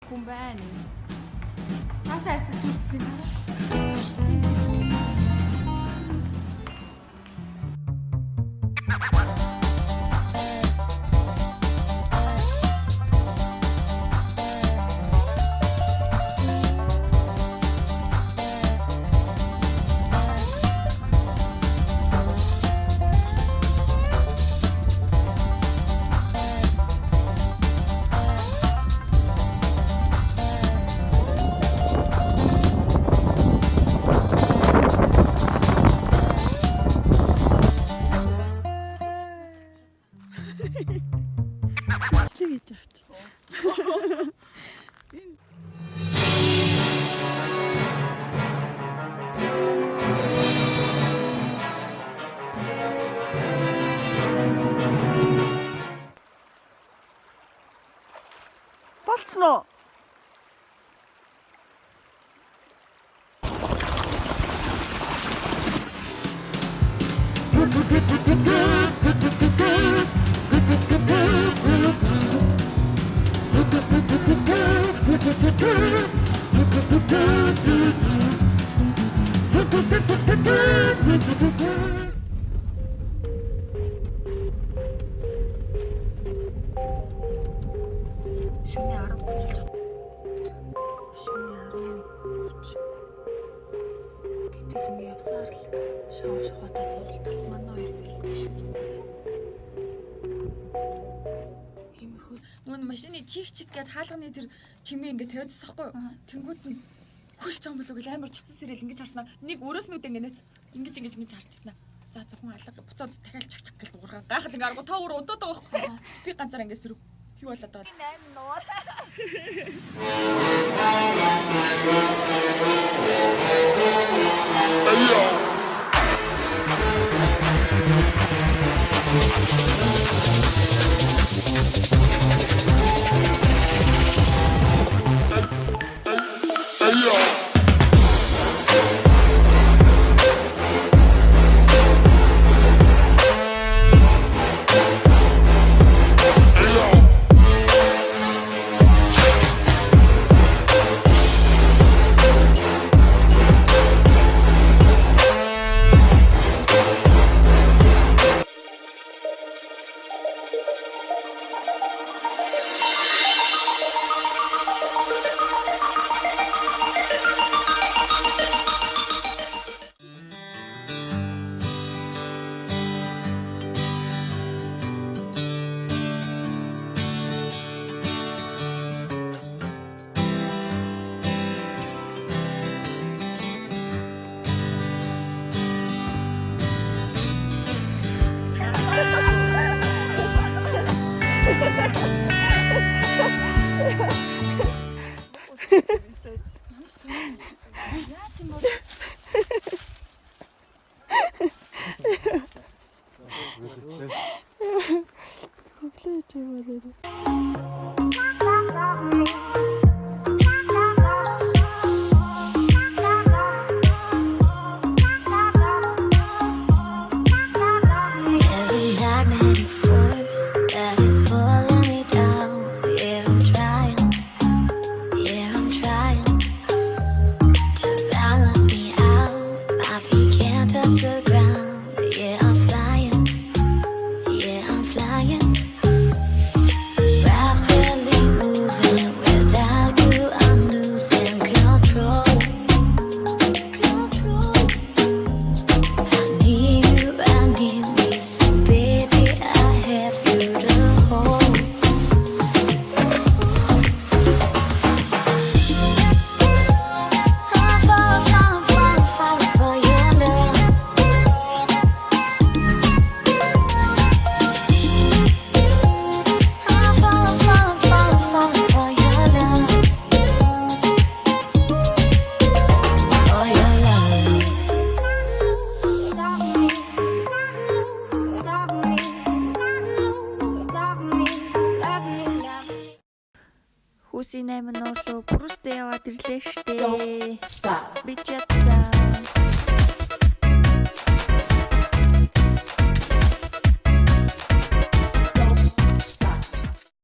хүн байна. Нас арцад үзсэн. Болцсон уу? Шөнийн 10:30 болж байна. Шөнийн 11:30. Бид ингэ явсаар л шавж хаваатай зурлал манай хоёр биш үзэл. Иймэрхүү нөгөө машины чик гэд хаалганы тэр чимээ ингэ тавьдсан байхгүй юу? Тэнгүүд нь хөлж байгаа юм болов уу амар цуцсан сэрэл ингэж харснаа. Нэг өрөөснүүд ингэ ингэж харчихсан. За зөвхөн алга буцаад дахиад чак гэж дуургаа. Гайхал ингэ аргу та өөр удаад байгаа байхгүй. Би ганцаар ингэ сэрв. Юу болоод байгаа. 8 нуу. Хүсийн 8 нуурлуу бүрүүстэй яваад ирлээ штэ. Би чадсан.